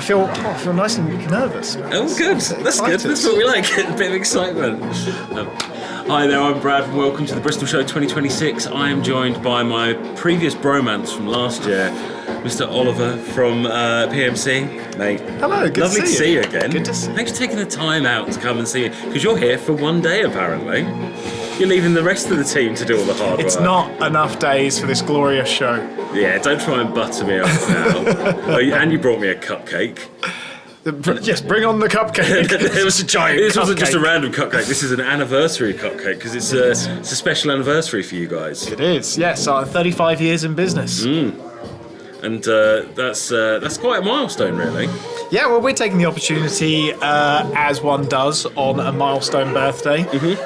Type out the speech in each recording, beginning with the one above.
feel nice and nervous. Oh, good. That's good. That's what we like. A bit of excitement. Hi there, I'm Brad and welcome to the Bristol Show 2026. I am joined by my previous bromance from last year, Mr. Oliver from PMC. Mate, hello, good lovely to see you again. Good to see you. Thanks for taking the time out to come and see me, because you're here for one day apparently. You're leaving the rest of the team to do all the hard work. It's not enough days for this glorious show. Yeah, don't try and butter me up now. Oh, and you brought me a cupcake. Yes, bring on the cupcake. It was a giant. This wasn't just a cupcake. random cupcake. This is an anniversary cupcake because it's a special anniversary for you guys. It is, yes. 35 years in business. And that's quite a milestone, really. Yeah, well, we're taking the opportunity, as one does on a milestone birthday,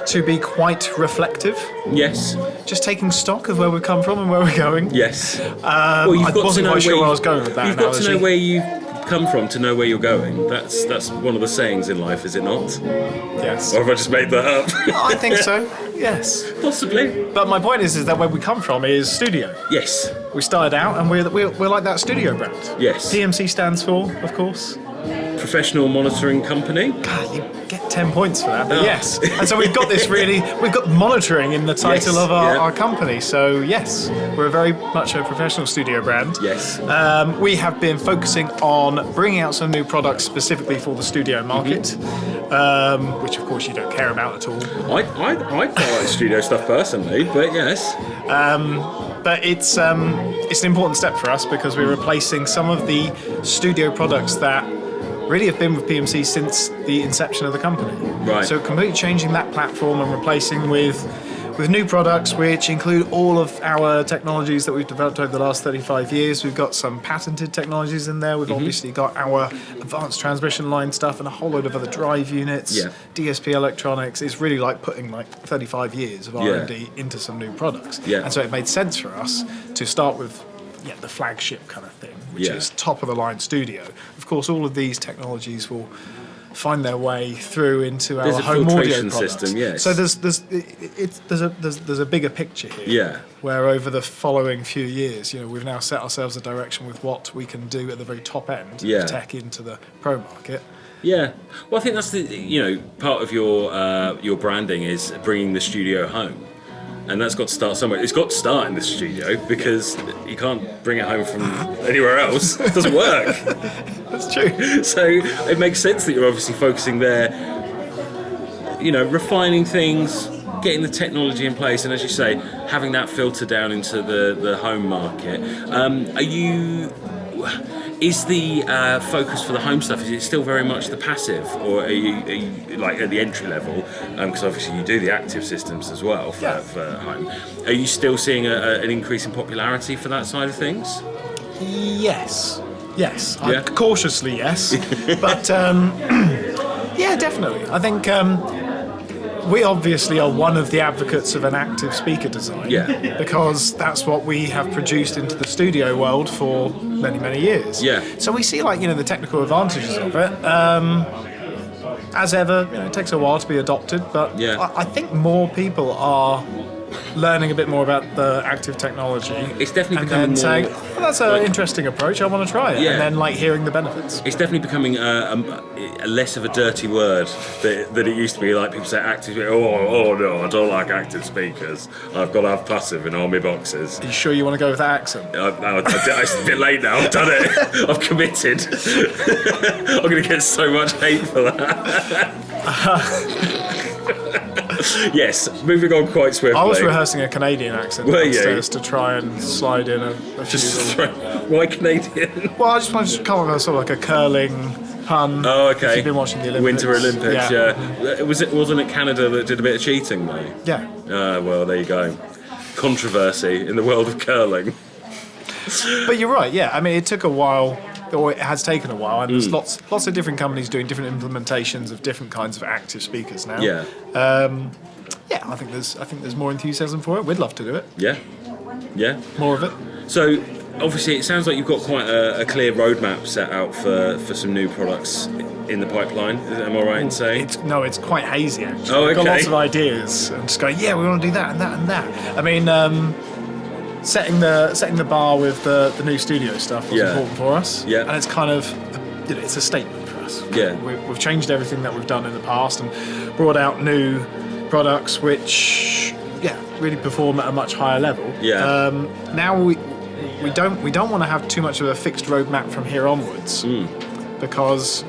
to be quite reflective. Yes. Just taking stock of where we've come from and where we're going. Yes. I wasn't quite sure where I was going with that You've got to know analogy. where you've come from to know where you're going. That's one of the sayings in life, is it not? Yes. Or have I just made that up? I think so, yes. Possibly. But my point is that where we come from is studio. Yes. We started out and we're like that studio brand. Yes. PMC stands for, of course. Professional monitoring company. God, you get 10 points for that, but Oh. yes. And so we've got we've got monitoring in the title Yes, of our company. So yes, we're very much a professional studio brand. Yes. We have been focusing on bringing out some new products specifically for the studio market, which of course you don't care about at all. I quite like studio stuff personally, but yes. But it's an important step for us because we're replacing some of the studio products that really have been with PMC since the inception of the company. Right. So completely changing that platform and replacing with new products which include all of our technologies that we've developed over the last 35 years. We've got some patented technologies in there. We've obviously got our advanced transmission line stuff and a whole load of other drive units, DSP electronics. It's really like putting 35 years of R&D into some new products. Yeah. And so it made sense for us to start with the flagship kind of thing, which is top of the line studio. Of course, all of these technologies will find their way through into our home audio products. System, yes. So there's a bigger picture here. Yeah. Where over the following few years, we've now set ourselves a direction with what we can do at the very top end of tech into the pro market. Yeah, well, I think that's the part of your branding is bringing the studio home. And that's got to start somewhere. It's got to start in the studio because you can't bring it home from anywhere else. It doesn't work. That's true. So it makes sense that you're obviously focusing there, refining things, getting the technology in place, and as you say, having that filter down into the home market. Is the focus for the home stuff, is it still very much the passive, or are you like at the entry level? Because obviously you do the active systems as well for home. Are you still seeing an increase in popularity for that side of things? Yes. Yeah. Cautiously, yes. But yeah, definitely. I think we obviously are one of the advocates of an active speaker design. Yeah. Because that's what we have produced into the studio world for many, many years. Yeah. So we see the technical advantages of it. As ever, it takes a while to be adopted, but I think more people are learning a bit more about the active technology. It's definitely and becoming then saying, more, well, that's an interesting approach, I want to try it. Yeah. And then hearing the benefits. It's definitely becoming a less of a dirty word that it used to be. Like people say active, oh no, I don't like active speakers. I've got to have passive in all my boxes. Are you sure you want to go with that accent? It's a bit late now, I've done it. I've committed. I'm going to get so much hate for that. Yes, moving on quite swiftly. I was rehearsing a Canadian accent Were you? downstairs to try and slide in a few. Why Canadian? Well, I just wanted to come up with sort of like a curling pun. Oh, okay. If you've been watching the Olympics. Winter Olympics, yeah. Wasn't it Canada that did a bit of cheating, though? Yeah. Well, there you go. Controversy in the world of curling. But you're right, yeah. I mean, it took a while, or it has taken a while, and there's lots of different companies doing different implementations of different kinds of active speakers now. Yeah. I think there's more enthusiasm for it. We'd love to do it. Yeah. More of it. So, obviously, it sounds like you've got quite a clear roadmap set out for some new products in the pipeline. Am I right in saying? It's quite hazy, actually. Oh, okay. We've got lots of ideas. And just going, we want to do that and that and that. I mean, setting the bar with the new studio stuff was important for us. Yeah. And it's kind of it's a statement for us. Yeah. We've changed everything that we've done in the past and brought out new products which, really perform at a much higher level. Yeah. Now we don't want to have too much of a fixed roadmap from here onwards, because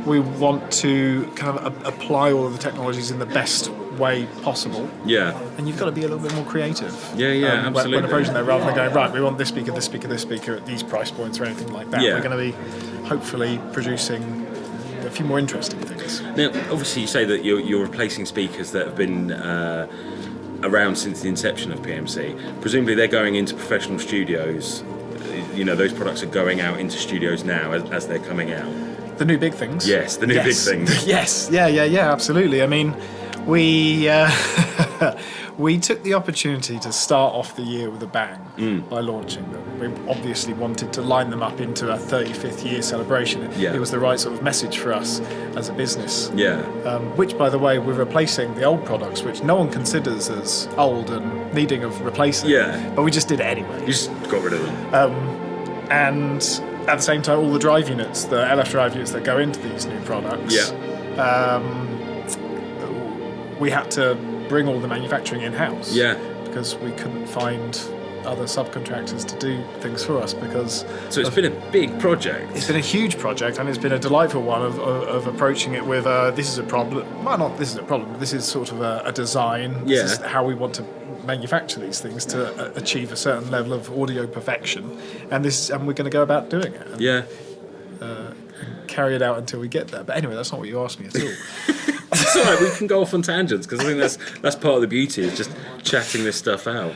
we want to kind of apply all of the technologies in the best way possible. Yeah. And you've got to be a little bit more creative. Absolutely. When approaching that, rather than going, right, we want this speaker, this speaker, this speaker at these price points or anything like that. Yeah. We're going to be hopefully producing a few more interesting things. Now, obviously, you say that you're replacing speakers that have been around since the inception of PMC. Presumably, they're going into professional studios. Those products are going out into studios now as they're coming out. The new big things. Yes, the new big things. Yes, yeah, absolutely. I mean, we took the opportunity to start off the year with a bang by launching them. We obviously wanted to line them up into a 35th year celebration. Yeah. It was the right sort of message for us as a business. Yeah. Which, by the way, we're replacing the old products, which no one considers as old and needing of replacing. Yeah. But we just did it anyway. You just got rid of them. And at the same time, all the drive units, the LF drive units that go into these new products, we had to bring all the manufacturing in-house. Yeah. Because we couldn't find other subcontractors to do things for us because... So it's been a big project. It's been a huge project, and it's been a delightful one of approaching it with, this is a problem. Well, not this is a problem, but this is sort of a design. This is how we want to manufacture these things to achieve a certain level of audio perfection, and we're going to go about doing it. And, carry it out until we get there. But anyway, that's not what you asked me at all. It's all right, we can go off on tangents because I think that's part of the beauty, is just chatting this stuff out.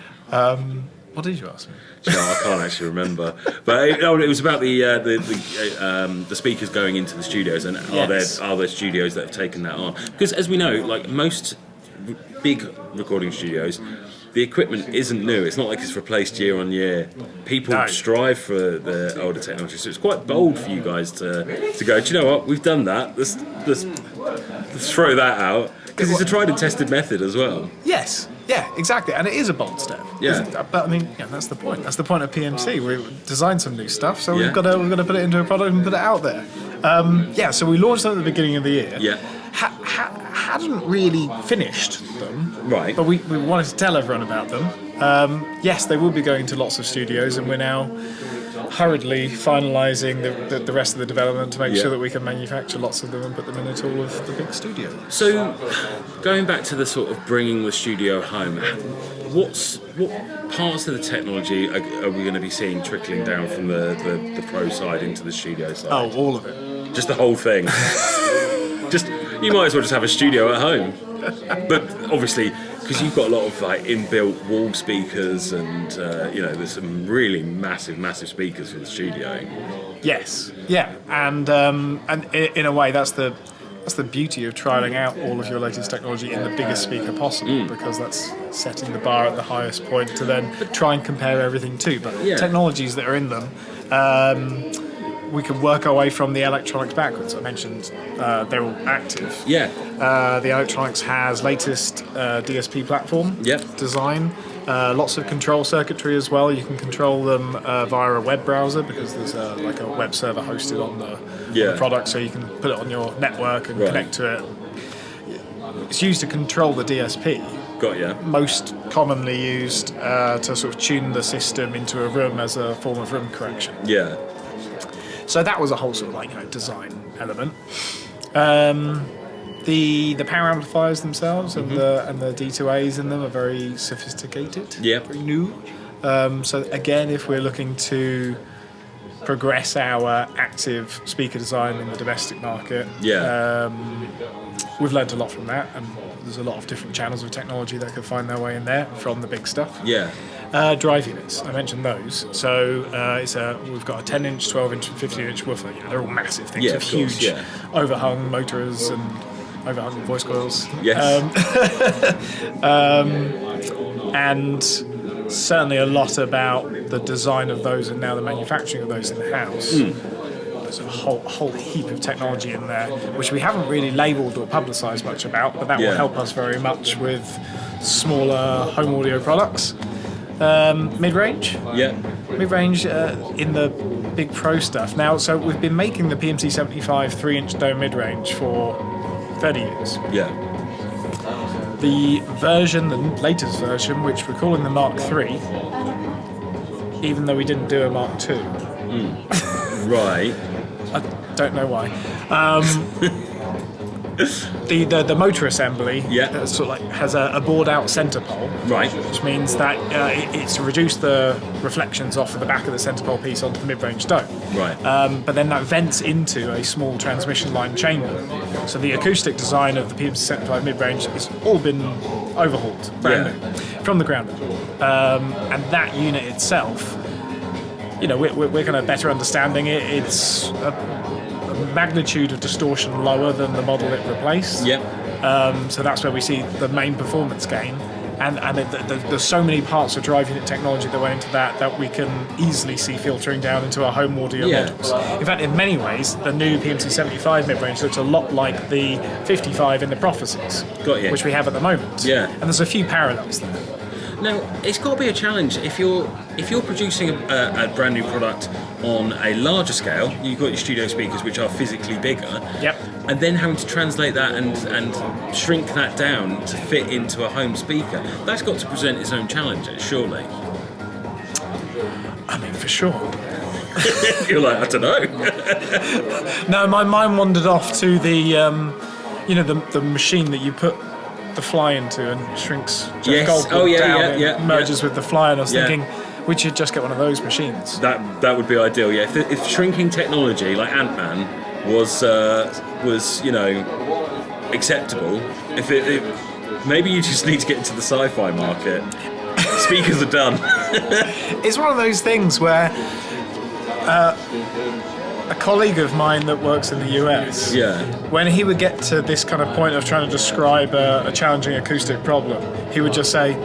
What did you ask me? No, I can't actually remember. But it was about the speakers going into the studios, and are there studios that have taken that on? Because as we know, like most big recording studios, the equipment isn't new. It's not like it's replaced year on year. People strive for the older technology, so it's quite bold for you guys to go, do you know what? We've done that. Let's throw that out, because it's a tried and tested method as well. Yes. Yeah, exactly, and it is a bold step. Yeah. But I mean, that's the point. That's the point of PMC. We designed some new stuff, so we've got to put it into a product and put it out there. So we launched them at the beginning of the year. Yeah. Hadn't really finished them. Right. But we wanted to tell everyone about them. Yes, they will be going to lots of studios, and we're now hurriedly finalising the rest of the development to make sure that we can manufacture lots of them and put them into all of the big studios. So, going back to the sort of bringing the studio home, what parts of the technology are we going to be seeing trickling down from the pro side into the studio side? Oh, all of it. Just the whole thing. You might as well just have a studio at home. But obviously, because you've got a lot of like inbuilt wall speakers, and there's some really massive speakers for the studio. Yes, yeah, and in a way, that's the beauty of trialing out all of your latest technology in the biggest speaker possible, because that's setting the bar at the highest point to then try and compare everything to. But technologies that are in them, we can work our way from the electronics backwards. I mentioned they're all active. Yeah. The electronics has latest DSP platform design. Lots of control circuitry as well. You can control them via a web browser, because there's like a web server hosted on the product, so you can put it on your network and connect to it. It's used to control the DSP. Got ya. Most commonly used to sort of tune the system into a room as a form of room correction. Yeah. So that was a whole sort of design element. The power amplifiers themselves and the D2As in them are very sophisticated, very new. So again, if we're looking to progress our active speaker design in the domestic market, we've learned a lot from that, and there's a lot of different channels of technology that could find their way in there from the big stuff. Yeah. Drive units, I mentioned those. So we've got a 10-inch, 12-inch, and 15-inch woofer. They're all massive things with huge overhung motors and overhung voice coils. Yes. And certainly a lot about the design of those and now the manufacturing of those in-house. There's a whole heap of technology in there, which we haven't really labelled or publicised much about, but that will help us very much with smaller home audio products. Mid-range? Yeah. Mid-range in the big pro stuff. Now, so we've been making the PMC 75 3-inch dome mid-range for 30 years. Yeah. The latest version, which we're calling the Mark III, even though we didn't do a Mark II. Right. I don't know why. The motor assembly sort of like has a bored out centre pole, Right. which means that it's to reduce the reflections off of the back of the centre pole piece onto the mid-range dome. Right. But then that vents into a small transmission line chamber. So the acoustic design of the PMC 75 mid-range has all been overhauled, brand new, from the ground up. And that unit itself, we're kind of better understanding it. It's a magnitude of distortion lower than the model it replaced. Yep. So that's where we see the main performance gain. And there's so many parts of drive unit technology that went into that we can easily see filtering down into our home audio models. In fact, in many ways, the new PMC 75 mid-range looks a lot like the 55 in the Prophecies, which we have at the moment. Yeah. And there's a few parallels there. Now, it's got to be a challenge if you're producing a brand new product on a larger scale. You've got your studio speakers, which are physically bigger. Yep. And then having to translate that and shrink that down to fit into a home speaker. That's got to present its own challenges, surely. I mean, for sure. You're like, I don't know. No, my mind wandered off to the machine that you put the fly into and shrinks Jeff Goldblum down and merges with the fly, and I was thinking we should just get one of those machines. That would be ideal, yeah. If shrinking technology like Ant-Man was acceptable, if maybe you just need to get into the sci-fi market. Speakers are done. It's one of those things where a colleague of mine that works in the US, when he would get to this kind of point of trying to describe a challenging acoustic problem, he would just say,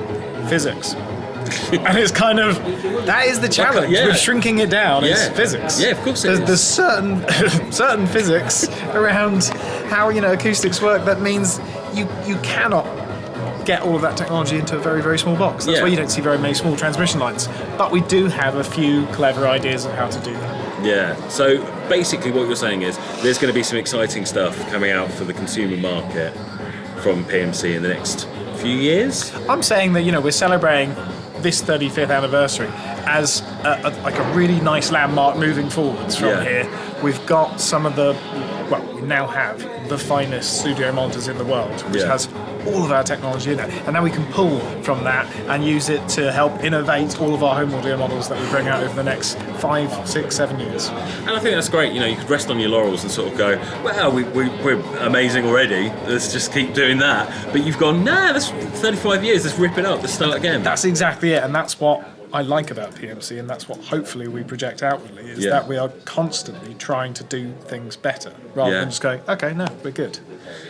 physics. And it's kind of, that is the challenge with shrinking it down, is physics. Yeah, of course it is. There's certain physics around how acoustics work that means you cannot get all of that technology into a very, very small box. That's why you don't see very many small transmission lines. But we do have a few clever ideas of how to do that. Yeah, so basically what you're saying is there's going to be some exciting stuff coming out for the consumer market from PMC in the next few years? I'm saying that, we're celebrating this 35th anniversary as a really nice landmark moving forwards from here. We've got some of we now have the finest studio monitors in the world, which has all of our technology in it, and now we can pull from that and use it to help innovate all of our home audio models that we bring out over the next 5, 6, 7 years. And I think that's great. You could rest on your laurels and sort of go, well, we're amazing already, let's just keep doing that. But you've gone, that's 35 years, let's rip it up, let's start again. That's exactly it, and that's what I like about PMC, and that's what hopefully we project outwardly, is that we are constantly trying to do things better rather than just going, okay, no, we're good.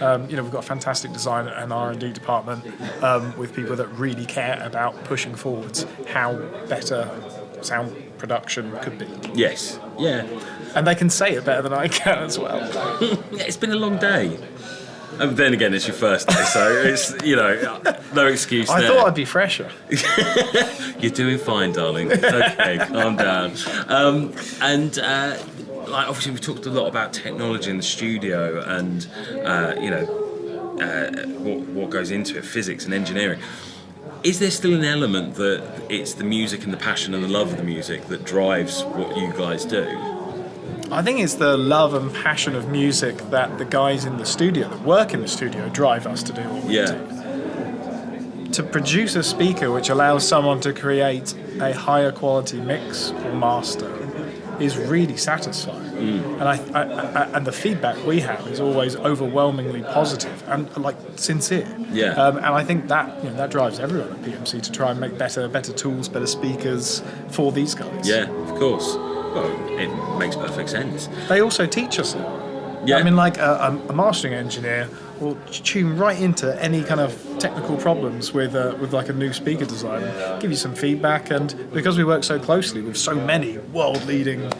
We've got a fantastic design and R&D department with people that really care about pushing forwards how better sound production could be. Yes, yeah. And they can say it better than I can as well. It's been a long day. And then again, it's your first day, so it's, no excuse I there. thought I'd be fresher. You're doing fine, darling. It's okay, calm down. Obviously we've talked a lot about technology in the studio and, what goes into it, physics and engineering. Is there still an element that it's the music and the passion and the love of the music that drives what you guys do? I think it's the love and passion of music that the guys in the studio, that work in the studio, drive us to do what we do. To produce a speaker which allows someone to create a higher quality mix or master is really satisfying. And the feedback we have is always overwhelmingly positive and sincere. And I think that drives everyone at PMC to try and make better tools, better speakers for these guys. Yeah, of course. Well, it makes perfect sense. They also teach us it. Yeah. I mean, a mastering engineer will tune right into any kind of technical problems with a new speaker design, give you some feedback, and because we work so closely with so many world-leading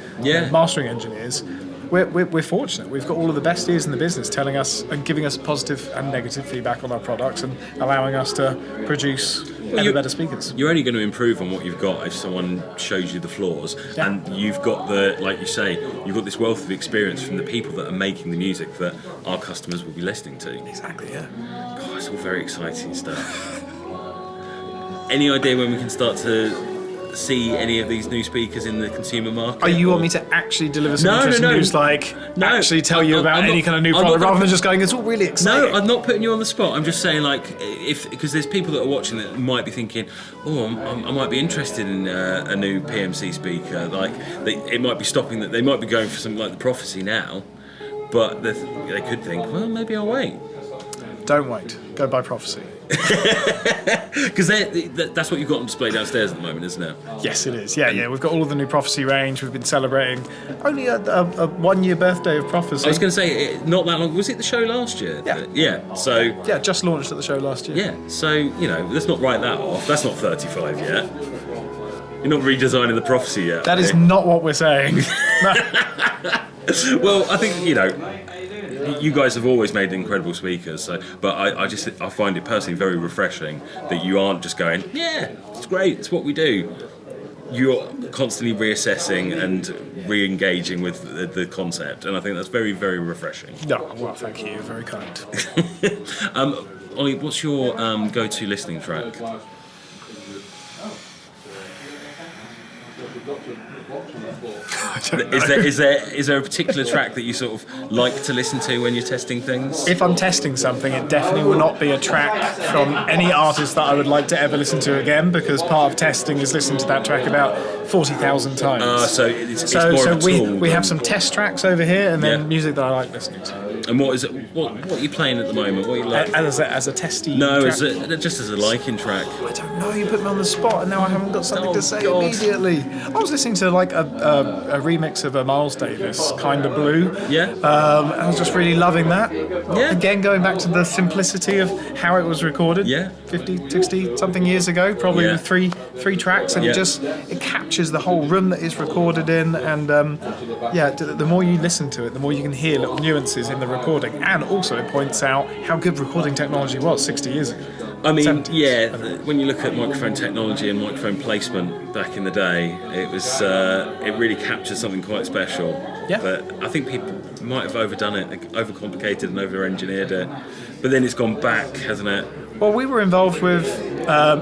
mastering engineers, we're fortunate. We've got all of the best ears in the business telling us and giving us positive and negative feedback on our products and allowing us to produce ever better speakers. You're only going to improve on what you've got if someone shows you the flaws, and you've got like you say, you've got this wealth of experience from the people that are making the music that our customers will be listening to. Exactly, yeah. God, it's all very exciting stuff. Any idea when we can start to see any of these new speakers in the consumer market? Oh, you want me to actually deliver some interesting news, actually tell you about any kind of new product rather than just going, it's all really exciting? No, I'm not putting you on the spot. I'm just saying, because there's people that are watching that might be thinking, I might be interested in a new PMC speaker. It might be stopping that. They might be going for something like the Prophecy now, but they could think, well, maybe I'll wait. Don't wait. Go buy Prophecy. Because that's what you've got on display downstairs at the moment, isn't it? Yes, it is. Yeah. We've got all of the new Prophecy range. We've been celebrating only a 1 year birthday of Prophecy. I was going to say, not that long. Was it the show last year? Yeah. So just launched at the show last year. Yeah. So let's not write that off. That's not 35 yet. You're not redesigning the Prophecy yet. That is not what we're saying. Well, I think you guys have always made incredible speakers, but I find it personally very refreshing that you aren't just going, yeah, it's great, it's what we do. You're constantly reassessing and re-engaging with the concept, and I think that's very, very refreshing. No, well, thank you. You're very kind. Ollie, what's your go-to listening track? Is there a particular track that you sort of like to listen to when you're testing things? If I'm testing something, it definitely will not be a track from any artist that I would like to ever listen to again, because part of testing is listening to that track about 40,000 times. So it's more of a tool. We have some test tracks over here, and then music that I like listening to. And what is it? What are you playing at the moment? What are you like? As a testy. No, track? Just as a liking track. I don't know. You put me on the spot, and now I haven't got something to say immediately. I was listening to a remix of a Miles Davis, Kinda Blue. Yeah. I was just really loving that. Yeah. Again, going back to the simplicity of how it was recorded. Yeah. 50, 60 something years ago, probably with three tracks, and it captures the whole room that it's recorded in, and the more you listen to it, the more you can hear little nuances in the recording, and also it points out how good recording technology was 60 years ago. I mean, 70s. when you look at microphone technology and microphone placement back in the day, it was it really captured something quite special. Yeah. But I think people might have overdone it, overcomplicated and over-engineered it. But then it's gone back, hasn't it? Well, we were involved with,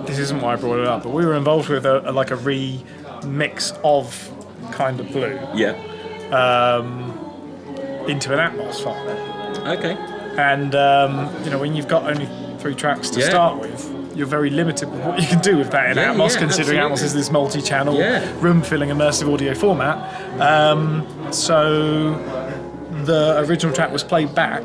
this isn't why I brought it up, but we were involved with a remix of Kinda Blue. Yeah. Into an Atmos file. Okay. And, when you've got only 3 tracks to start with, you're very limited with what you can do with that in Atmos, considering Atmos is this multi-channel, room-filling immersive audio format. So the original track was played back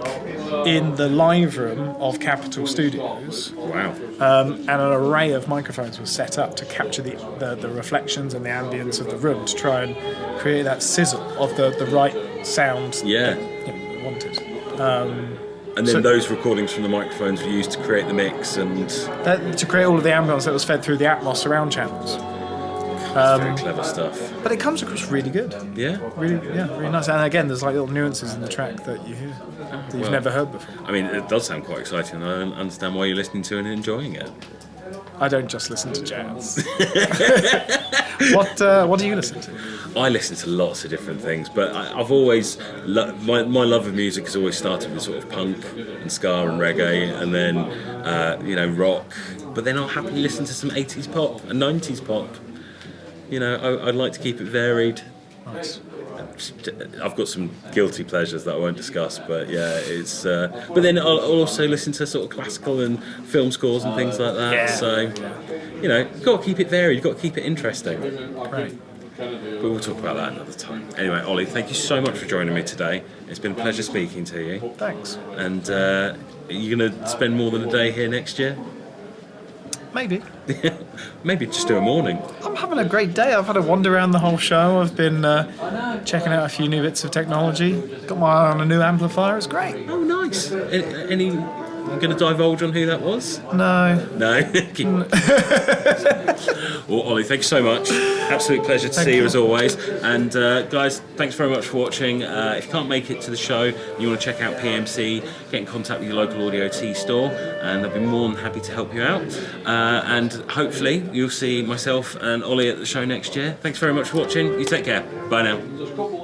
in the live room of Capitol Studios. Wow. And an array of microphones was set up to capture the reflections and the ambience of the room to try and create that sizzle of the right sound that we wanted. And then those recordings from the microphones were used to create the mix and... to create all of the ambience that was fed through the Atmos surround channels. Very clever stuff. But it comes across really good. Yeah? Really nice. And again, there's little nuances in the track that you hear that you've never heard before. I mean, it does sound quite exciting. I don't understand why you're listening to it and enjoying it. I don't just listen to jazz. What do you listen to? I listen to lots of different things, but I've always my love of music has always started with sort of punk and ska and reggae, and then rock. But then I'll happily listen to some 80s pop and 90s pop. I'd like to keep it varied. Nice. I've got some guilty pleasures that I won't discuss, but it's. But then I'll also listen to sort of classical and film scores and things like that. So, you've got to keep it varied. You've got to keep it interesting. Great. But we'll talk about that another time. Anyway, Ollie, thank you so much for joining me today. It's been a pleasure speaking to you. Thanks. And are you going to spend more than a day here next year? Maybe. Maybe just do a morning. I'm having a great day. I've had a wander around the whole show. I've been checking out a few new bits of technology. Got my eye on a new amplifier. It's great. Oh, nice. Any You going to divulge on who that was? No. No? Well, Ollie, thank you so much. Absolute pleasure to see you as always. And guys, thanks very much for watching. If you can't make it to the show, you want to check out PMC, get in contact with your local Audio T store, and they'll be more than happy to help you out. And hopefully you'll see myself and Ollie at the show next year. Thanks very much for watching. You take care. Bye now.